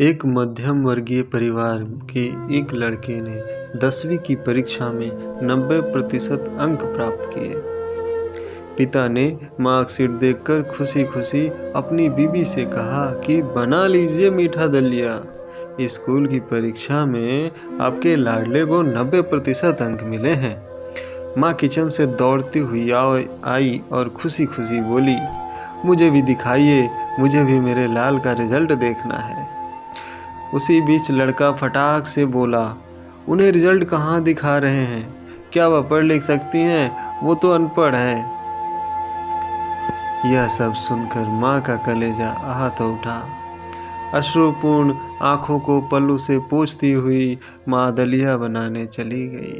एक मध्यम वर्गीय परिवार के एक लड़के ने 10वीं की परीक्षा में 90% अंक प्राप्त किए। पिता ने मार्कशीट देखकर खुशी खुशी अपनी बीवी से कहा कि बना लीजिए मीठा दलिया, स्कूल की परीक्षा में आपके लाडले को 90% अंक मिले हैं। माँ किचन से दौड़ती हुई आई और खुशी खुशी बोली, मुझे भी दिखाइए, मुझे भी मेरे लाल का रिजल्ट देखना है। उसी बीच लड़का फटाक से बोला, उन्हें रिजल्ट कहाँ दिखा रहे हैं? क्या वह पढ़ लिख सकती हैं? वो तो अनपढ़ है। यह सब सुनकर माँ का कलेजा आहत हो उठा। अश्रुपूर्ण आंखों को पल्लू से पोंछती हुई माँ दलिया बनाने चली गई।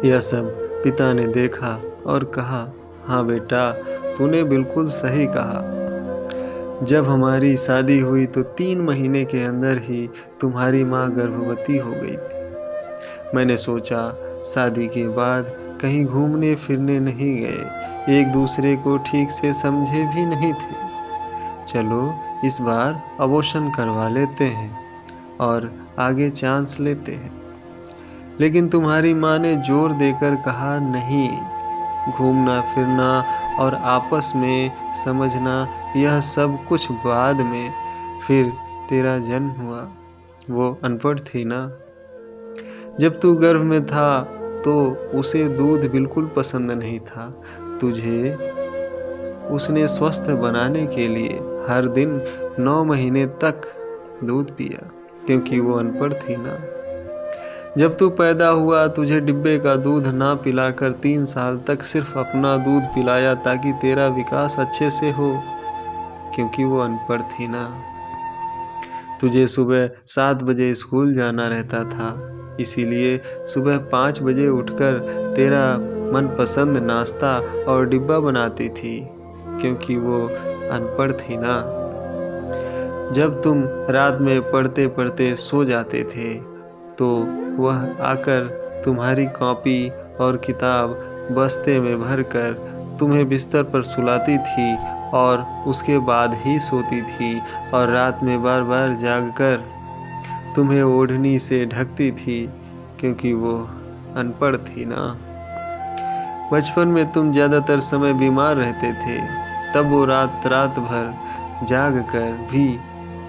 यह सब पिता ने देखा और कहा, हाँ बेटा, तूने बिल्कुल सही कहा। जब हमारी शादी हुई तो 3 महीने के अंदर ही तुम्हारी माँ गर्भवती हो गई थी। मैंने सोचा शादी के बाद कहीं घूमने फिरने नहीं गए, एक दूसरे को ठीक से समझे भी नहीं थे। चलो इस बार अबॉर्शन करवा लेते हैं और आगे चांस लेते हैं। लेकिन तुम्हारी माँ ने जोर देकर कहा, नहीं, घूमना फिरना और आपस में समझना यह सब कुछ बाद में। फिर तेरा जन्म हुआ, वो अनपढ़ थी ना। जब तू गर्भ में था तो उसे दूध बिल्कुल पसंद नहीं था। तुझे उसने स्वस्थ बनाने के लिए हर दिन 9 महीने तक दूध पिया, क्योंकि वो अनपढ़ थी ना। जब तू पैदा हुआ तुझे डिब्बे का दूध ना पिलाकर 3 साल तक सिर्फ अपना दूध पिलाया ताकि तेरा विकास अच्छे से हो, क्योंकि वो अनपढ़ थी ना। तुझे सुबह 7 बजे स्कूल जाना रहता था, इसीलिए सुबह 5 बजे उठकर तेरा मनपसंद नाश्ता और डिब्बा बनाती थी, क्योंकि वो अनपढ़ थी ना। जब तुम रात में पढ़ते पढ़ते सो जाते थे तो वह आकर तुम्हारी कॉपी और किताब बस्ते में भरकर तुम्हें बिस्तर पर सुलाती थी और उसके बाद ही सोती थी, और रात में बार बार जागकर तुम्हें ओढ़नी से ढकती थी, क्योंकि वो अनपढ़ थी ना। बचपन में तुम ज़्यादातर समय बीमार रहते थे, तब वो रात भर जाग कर भी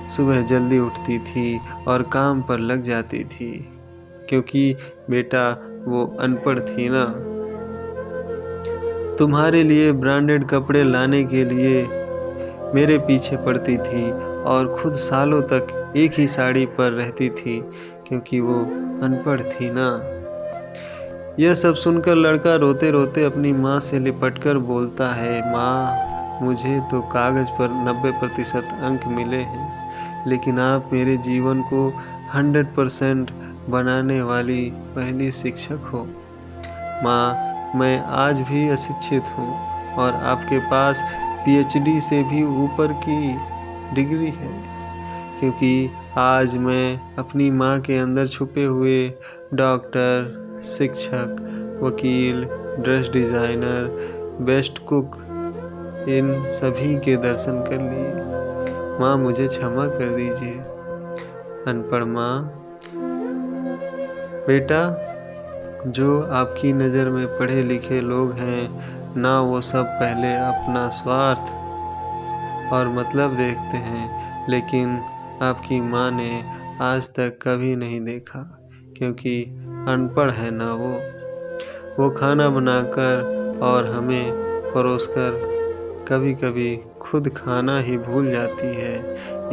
सुबह जल्दी उठती थी और काम पर लग जाती थी, क्योंकि बेटा वो अनपढ़ थी ना। तुम्हारे लिए ब्रांडेड कपड़े लाने के लिए मेरे पीछे पड़ती थी और खुद सालों तक एक ही साड़ी पर रहती थी, क्योंकि वो अनपढ़ थी ना। यह सब सुनकर लड़का रोते रोते अपनी माँ से लिपटकर बोलता है, माँ, मुझे तो कागज़ पर 90% अंक मिले हैं, लेकिन आप मेरे जीवन को 100% बनाने वाली पहली शिक्षक हो। माँ, मैं आज भी अशिक्षित हूँ और आपके पास PhD से भी ऊपर की डिग्री है, क्योंकि आज मैं अपनी माँ के अंदर छुपे हुए डॉक्टर, शिक्षक, वकील, ड्रेस डिज़ाइनर, बेस्ट कुक, इन सभी के दर्शन कर लिए। माँ, मुझे क्षमा कर दीजिए। अनपढ़ माँ। बेटा, जो आपकी नज़र में पढ़े लिखे लोग हैं ना, वो सब पहले अपना स्वार्थ और मतलब देखते हैं, लेकिन आपकी माँ ने आज तक कभी नहीं देखा, क्योंकि अनपढ़ है ना वो खाना बनाकर और हमें परोसकर कभी कभी खुद खाना ही भूल जाती है।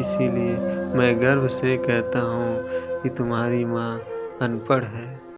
इसीलिए मैं गर्व से कहता हूँ कि तुम्हारी माँ अनपढ़ है।